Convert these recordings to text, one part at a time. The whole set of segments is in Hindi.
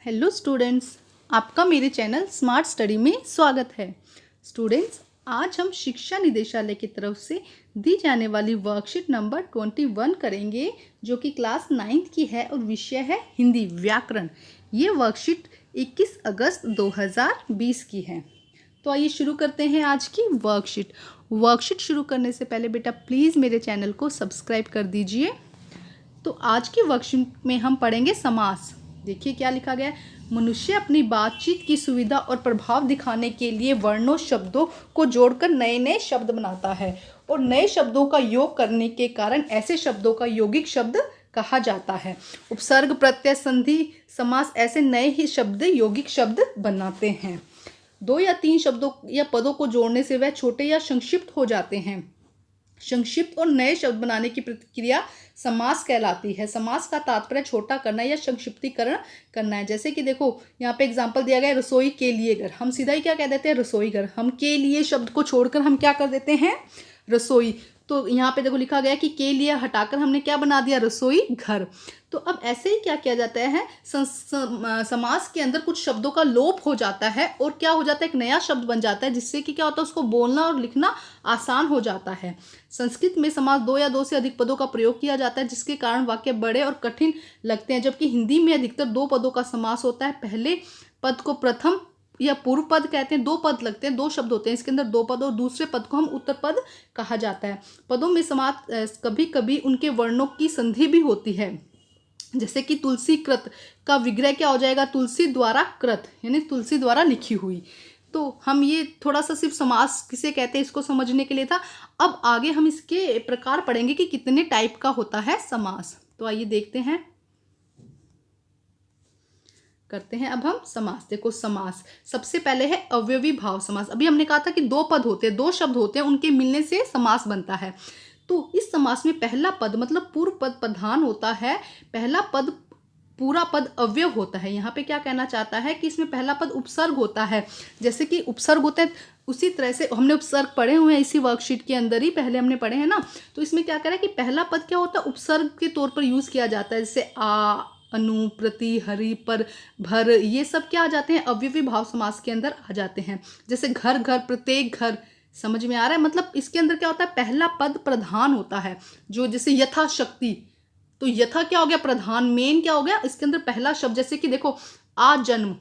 हेलो स्टूडेंट्स, आपका मेरे चैनल स्मार्ट स्टडी में स्वागत है। स्टूडेंट्स, आज हम शिक्षा निदेशालय की तरफ से दी जाने वाली वर्कशीट नंबर 21 करेंगे, जो कि क्लास 9th की है और विषय है हिंदी व्याकरण। ये वर्कशीट 21 अगस्त 2020 की है। तो आइए शुरू करते हैं आज की वर्कशीट शुरू करने से पहले बेटा प्लीज़ मेरे चैनल को सब्सक्राइब कर दीजिए। तो आज की वर्कशीट में हम पढ़ेंगे समास। देखिए क्या लिखा गया है। मनुष्य अपनी बातचीत की सुविधा और प्रभाव दिखाने के लिए वर्णों शब्दों को जोड़कर नए नए शब्द बनाता है और नए शब्दों का योग करने के कारण ऐसे शब्दों का यौगिक शब्द कहा जाता है। उपसर्ग प्रत्यय संधि समास ऐसे नए ही शब्द यौगिक शब्द बनाते हैं। 2 या 3 शब्दों या पदों को जोड़ने से वह छोटे या संक्षिप्त हो जाते हैं। संक्षिप्त और नए शब्द बनाने की प्रक्रिया समास कहलाती है। समास का तात्पर्य छोटा करना या संक्षिप्तीकरण करना है। जैसे कि देखो यहाँ पे एग्जांपल दिया गया है, रसोई के लिए घर। हम सीधा ही क्या कह देते हैं, रसोई घर। हम के लिए शब्द को छोड़कर हम क्या कर देते हैं, रसोई। तो यहाँ पे देखो लिखा गया कि के लिए हटाकर हमने क्या बना दिया, रसोई घर। तो अब ऐसे ही क्या किया जाता है, समास के अंदर कुछ शब्दों का लोप हो जाता है और क्या हो जाता है, एक नया शब्द बन जाता है, जिससे कि क्या होता है, उसको बोलना और लिखना आसान हो जाता है। संस्कृत में समास 2 या 2 से अधिक पदों का प्रयोग किया जाता है, जिसके कारण वाक्य बड़े और कठिन लगते हैं, जबकि हिंदी में अधिकतर 2 पदों का समास होता है। पहले पद को प्रथम या पूर्व पद कहते हैं। 2 पद लगते हैं, 2 शब्द होते हैं इसके अंदर, 2 पद, और दूसरे पद को हम उत्तर पद कहा जाता है। पदों में समास कभी कभी उनके वर्णों की संधि भी होती है। जैसे कि तुलसी कृत का विग्रह क्या हो जाएगा, तुलसी द्वारा कृत, यानी तुलसी द्वारा लिखी हुई। तो हम ये थोड़ा सा सिर्फ समास किसे कहते हैं इसको समझने के लिए था। अब आगे हम इसके प्रकार पढ़ेंगे कि कितने टाइप का होता है समास। तो आइए देखते हैं, करते हैं अब हम समास। देखो समास सबसे पहले है अवयवी भाव समास। अभी हमने कहा था कि 2 पद होते हैं, 2 शब्द होते हैं, उनके मिलने से समास बनता है। तो इस समास में पहला पद मतलब पूर्व पद प्रधान होता है, पहला पद पूरा पद अवयव होता है। यहाँ पे क्या कहना चाहता है कि इसमें पहला पद उपसर्ग होता है। जैसे कि उपसर्ग होते हैं, उसी तरह से हमने उपसर्ग पढ़े हुए हैं इसी वर्कशीट के अंदर ही, पहले हमने पढ़े हैं ना। तो इसमें क्या कह रहा है कि पहला पद क्या होता है, उपसर्ग के तौर पर यूज किया जाता है। जैसे आ, अनु, प्रति, हरि, पर, भर, ये सब क्या आ जाते हैं, अवयवी भाव समास के अंदर आ जाते हैं। जैसे घर घर, प्रत्येक घर, समझ में आ रहा है। मतलब इसके अंदर क्या होता है, पहला पद प्रधान होता है। जो जैसे यथाशक्ति, तो यथा क्या हो गया, प्रधान, मेन क्या हो गया, इसके अंदर पहला शब्द। जैसे कि देखो आ जन्म,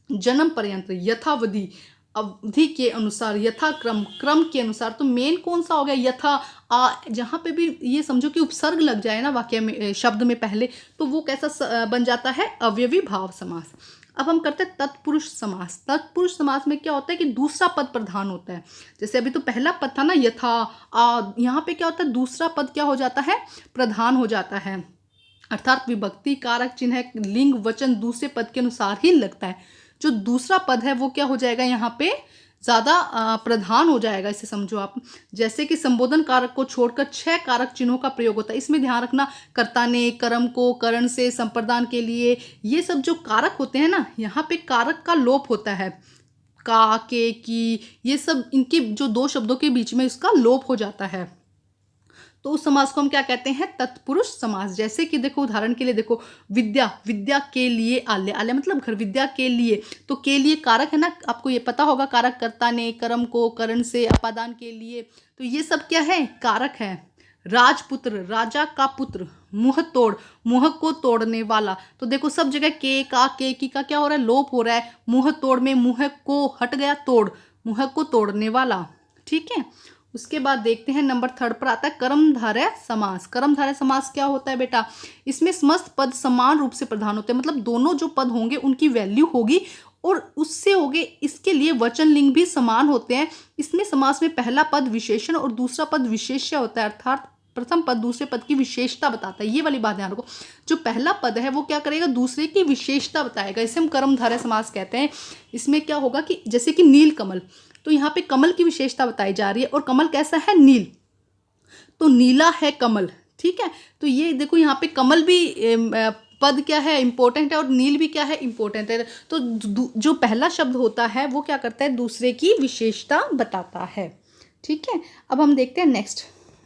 जन्म पर्यंत, यथावधि, अवधि के अनुसार, यथाक्रम, क्रम के अनुसार। तो मेन कौन सा हो गया, यथा। आ, जहां पे भी ये समझो कि उपसर्ग लग जाए ना वाक्य में, शब्द में पहले, तो वो कैसा बन जाता है, अवयवी भाव समास। अब हम करते हैं तत्पुरुष समास। तत्पुरुष समास में क्या होता है कि दूसरा पद प्रधान होता है। जैसे अभी तो पहला पद था ना, यथा, आ, यहाँ पे क्या होता है, दूसरा पद क्या हो जाता है, प्रधान हो जाता है। अर्थात विभक्ति, कारक चिन्ह, लिंग, वचन दूसरे पद के अनुसार ही लगता है। जो दूसरा पद है वो क्या हो जाएगा, यहाँ पे ज्यादा प्रधान हो जाएगा, इसे समझो आप। जैसे कि संबोधन कारक को छोड़कर 6 कारक चिन्हों का प्रयोग होता है। इसमें ध्यान रखना, कर्ता ने, कर्म को, करण से, संप्रदान के लिए, ये सब जो कारक होते हैं ना, यहाँ पे कारक का लोप होता है। का, के, की, ये सब इनके जो 2 शब्दों के बीच में इसका लोप हो जाता है। तो उस समास को हम क्या कहते हैं, तत्पुरुष समास। जैसे कि देखो उदाहरण के लिए देखो, विद्या, विद्या के लिए आल्य, आल्य मतलब घर, विद्या के लिए, तो के लिए कारक है ना, आपको ये पता होगा, कारक कर्ता ने, कर्म को, करण से, अपादान के लिए, तो ये सब क्या है, कारक है। राजपुत्र, राजा का पुत्र, मुंह तोड़, मुंह को तोड़ने वाला। तो देखो सब जगह के, का, के, की का क्या हो रहा है, लोप हो रहा है। मुंह तोड़ में मुंह को हट गया, तोड़, मुंह को तोड़ने वाला। ठीक है। उसके बाद देखते हैं नंबर 3 पर आता है कर्मधारय समास। कर्मधारय समास क्या होता है बेटा, इसमें समस्त पद समान रूप से प्रधान होते हैं। मतलब दोनों जो पद होंगे उनकी वैल्यू होगी और उससे होगे, इसके लिए वचन लिंग भी समान होते हैं। इसमें समास में पहला पद विशेषण और दूसरा पद विशेष्य होता है। अर्थात प्रथम पद दूसरे पद की विशेषता बताता है। ये वाली बात ध्यान रखो, जो पहला पद है वो क्या करेगा, दूसरे की विशेषता बताएगा। इसे हम कर्मधारय समास कहते हैं। इसमें क्या होगा कि जैसे कि नील कमल, तो यहाँ पे कमल की विशेषता बताई जा रही है और कमल कैसा है, नील, तो नीला है कमल। ठीक है। तो ये देखो यहाँ पे कमल भी पद क्या है, इंपॉर्टेंट है, और नील भी क्या है, इंपॉर्टेंट है। तो जो पहला शब्द होता है वो क्या करता है, दूसरे की विशेषता बताता है। ठीक है। अब हम देखते हैं नेक्स्ट,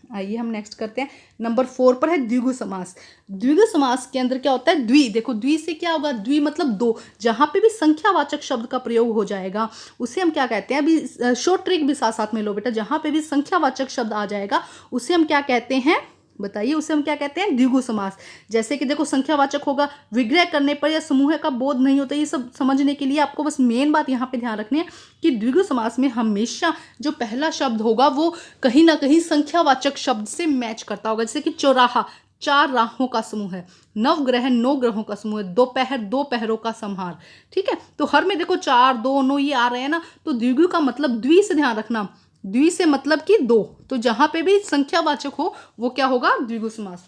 आइए हम नेक्स्ट करते हैं। नंबर 4 पर है द्विगु समास। द्विगु समास के अंदर क्या होता है? द्वि, देखो द्वि से क्या होगा? द्वि मतलब दो, जहां पे भी संख्यावाचक शब्द का प्रयोग हो जाएगा उसे हम क्या कहते हैं? अभी शॉर्ट ट्रिक भी साथ साथ में लो बेटा, जहां पे भी संख्यावाचक शब्द आ जाएगा उसे हम क्या कहते हैं? बताइए, उसे हम क्या कहते हैं? द्विगु समास। जैसे कि देखो संख्यावाचक होगा, विग्रह करने पर या समूह का बोध नहीं होता, ये सब समझने के लिए आपको बस मेन बात यहाँ पे ध्यान रखनी है कि द्विगु समास में हमेशा जो पहला शब्द होगा वो कहीं ना कहीं संख्यावाचक शब्द से मैच करता होगा। जैसे कि चौराहा, 4 राहों का समूह है। नवग्रह, 9 ग्रहों का समूह है। दोपहर, 2 पहरों का संहार। ठीक है, तो हर में देखो 4, 2, 9 ये आ रहे हैं ना, तो द्विगु का मतलब द्वि से ध्यान रखना, द्वि से मतलब कि दो, तो जहां पे भी संख्यावाचक हो वो क्या होगा? द्विगु समास।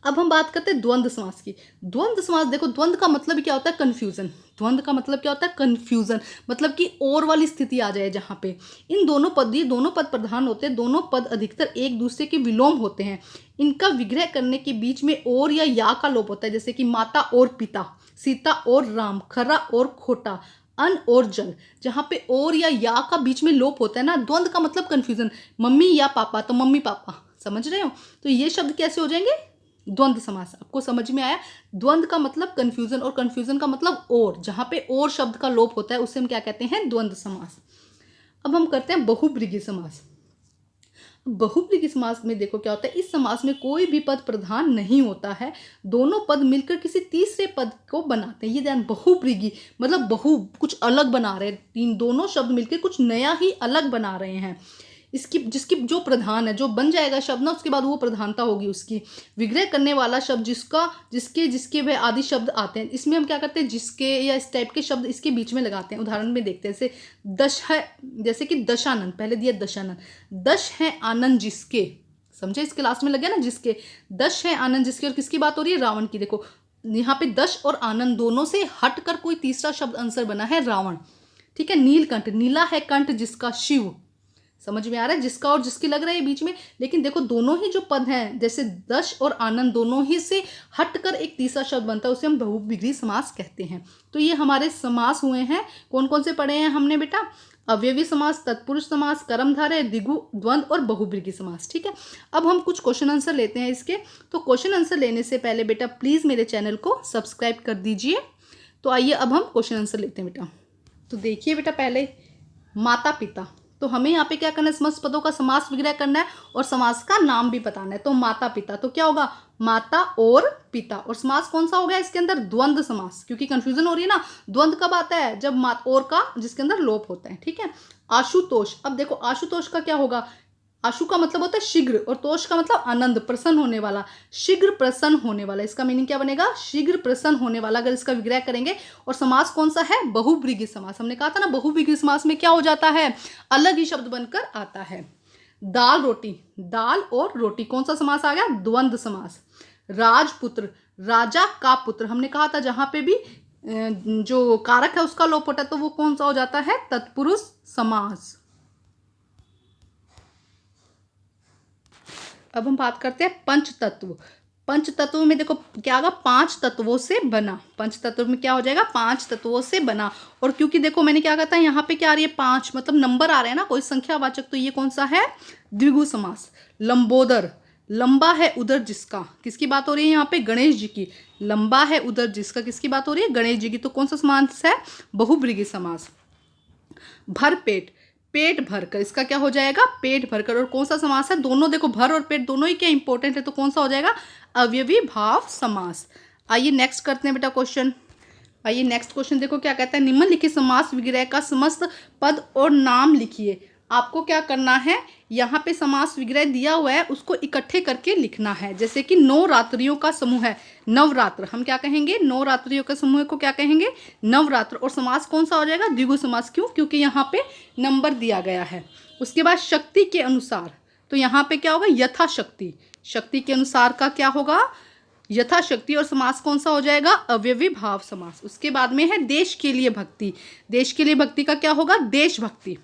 अब हम बात करते हैं द्वंद्व समास की। द्वंद्व समास, देखो द्वंद्व का मतलब क्या होता है? कंफ्यूजन। द्वंद्व का मतलब क्या होता है? कंफ्यूजन, मतलब कि और वाली स्थिति आ जाए जहां पे इन दोनों पद, ये दोनों पद प्रधान होते हैं, दोनों पद अधिकतर एक दूसरे के विलोम होते हैं। इनका विग्रह करने के बीच में और या का लोप होता है, जैसे कि माता और पिता, सीता और राम, खरा और खोटा, अन्न और जल। जहां पे और या का बीच में लोप होता है ना, द्वंद्व का मतलब कंफ्यूजन। मम्मी या पापा तो मम्मी पापा, समझ रहे हो? तो ये शब्द कैसे हो जाएंगे? द्वंद्व समास। आपको समझ में आया? द्वंद्व का मतलब कंफ्यूजन और कंफ्यूजन का मतलब और, जहां पे और शब्द का लोप होता है उसे हम क्या कहते हैं? द्वंद्व समास। अब हम करते हैं बहुब्रीहि समास। बहुब्रीहि समास में देखो क्या होता है? इस समास में कोई भी पद प्रधान नहीं होता है, दोनों पद मिलकर किसी तीसरे पद को बनाते हैं। ये ध्यान, बहुब्रीहि मतलब बहु, कुछ अलग बना रहे हैं, तीन दोनों शब्द मिलकर कुछ नया ही अलग बना रहे हैं। इसकी जिसकी जो प्रधान है, जो बन जाएगा शब्द ना, उसके बाद वो प्रधानता होगी उसकी। विग्रह करने वाला शब्द जिसका जिसके जिसके वह आदि शब्द आते हैं, इसमें हम क्या करते हैं? जिसके या इस टाइप के शब्द इसके बीच में लगाते हैं। उदाहरण में देखते हैं, जैसे दश है, जैसे कि दशानन, पहले दिया दशानन, दश है आनंद जिसके, समझे? इसके लास्ट में लगे ना जिसके, दश है आनंद जिसके, और किसकी बात हो रही है? रावण की। देखो यहाँ पे दश और आनंद दोनों से हटकर कोई तीसरा शब्द आंसर बना है, रावण। ठीक है, नीलकंठ, नीला है कंठ जिसका, शिव। समझ में आ रहा है? जिसका और जिसकी लग रहा है बीच में, लेकिन देखो दोनों ही जो पद हैं, जैसे दश और आनंद, दोनों ही से हटकर एक तीसरा शब्द बनता है, उसे हम बहुव्रीहि समास कहते हैं। तो ये हमारे समास हुए हैं। कौन कौन से पढ़े हैं हमने बेटा? अवयवी समास, तत्पुरुष समास, कर्मधारय, द्विगु, द्वंद्व और बहुव्रीहि समास। ठीक है, अब हम कुछ क्वेश्चन आंसर लेते हैं इसके। तो क्वेश्चन आंसर लेने से पहले बेटा प्लीज मेरे चैनल को सब्सक्राइब कर दीजिए। तो आइए अब हम क्वेश्चन आंसर लेते हैं बेटा। तो देखिए बेटा, पहले माता पिता, तो हमें यहाँ पे क्या करना है? समस्त पदों का समास विग्रह करना है और समास का नाम भी बताना है। तो माता पिता, तो क्या होगा? माता और पिता। और समास कौन सा हो गया इसके अंदर? द्वंद्व समास, क्योंकि कंफ्यूजन हो रही है ना। द्वंद्व कब आता है? जब मात और का जिसके अंदर लोप होता है। ठीक है, आशुतोष, अब देखो आशुतोष का क्या होगा? आशु का मतलब होता है शीघ्र, और तोष का मतलब आनंद, प्रसन्न होने वाला, शीघ्र प्रसन्न होने वाला। इसका मीनिंग क्या बनेगा? शीघ्र प्रसन्न होने वाला। अगर इसका विग्रह करेंगे, और समास कौन सा है? बहुव्रीहि समास। हमने कहा था ना, बहुव्रीहि समास में क्या हो जाता है? अलग ही शब्द बनकर आता है। दाल रोटी, दाल और रोटी, कौन सा समास आ गया? द्वंद्व समास। राजपुत्र, राजा का पुत्र, हमने कहा था जहां पे भी जो कारक है उसका लोप होता है, तो वो कौन सा हो जाता है? तत्पुरुष समास। अब हम बात करते हैं पंच तत्व। पंच तत्व में देखो क्या होगा? 5 तत्वों से बना। पंच तत्व में क्या हो जाएगा? 5 तत्वों से बना। और क्योंकि देखो मैंने क्या कहता है, यहाँ पे क्या आ रही है? 5, मतलब नंबर आ रहे हैं ना, कोई संख्यावाचक, तो ये कौन सा है? द्विगु समास। लंबोदर, लंबा है उदर जिसका, किसकी बात हो रही है यहाँ पे? गणेश जी की। लंबा है उदर जिसका, किसकी बात हो रही है? गणेश जी की। तो कौन सा समास है? बहुव्रीहि समास। भरपेट, पेट भरकर, इसका क्या हो जाएगा? पेट भरकर। और कौन सा समास है? दोनों देखो, भर और पेट दोनों ही क्या इंपॉर्टेंट है, तो कौन सा हो जाएगा? अवयवी भाव समास। आइए नेक्स्ट करते हैं बेटा क्वेश्चन। आइए नेक्स्ट क्वेश्चन देखो क्या कहता है? निम्नलिखित समास विग्रह का समस्त पद और नाम लिखिए। आपको क्या करना है? यहाँ पे समास विग्रह दिया हुआ है, उसको इकट्ठे करके लिखना है। जैसे कि 9 रात्रियों का समूह है, नवरात्र, हम क्या कहेंगे? 9 रात्रियों के समूह को क्या कहेंगे? नवरात्र। और समास कौन सा हो जाएगा? द्विगु समास। क्यों? क्योंकि यहाँ पे नंबर दिया गया है। उसके बाद शक्ति के अनुसार, तो यहाँ पे क्या होगा? यथाशक्ति। शक्ति के अनुसार का क्या होगा? यथाशक्ति। और समास कौन सा हो जाएगा? अवयवी भाव समास। उसके बाद में है देश के लिए भक्ति। देश के लिए भक्ति का क्या होगा? देशभक्ति।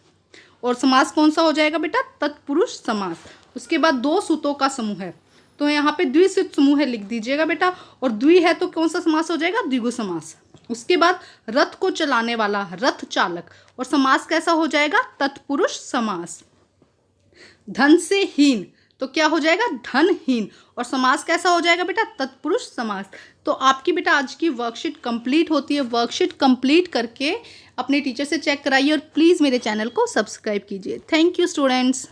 और समास कौन सा हो जाएगा बेटा? तत्पुरुष समास। उसके बाद 2 सूतों का समूह है, तो यहाँ पे द्विसूत समूह है, लिख दीजिएगा बेटा। और द्वि है तो कौन सा समास हो जाएगा? द्विगु समास। उसके बाद रथ को चलाने वाला, रथ चालक, और समास कैसा हो जाएगा? तत्पुरुष समास। धन से हीन, तो क्या हो जाएगा, धनहीन। और समास कैसा हो जाएगा बेटा, तत्पुरुष समास। तो आपकी बेटा आज की वर्कशीट कंप्लीट होती है। वर्कशीट कंप्लीट करके अपने टीचर से चेक कराइए और प्लीज़ मेरे चैनल को सब्सक्राइब कीजिए। Thank you students.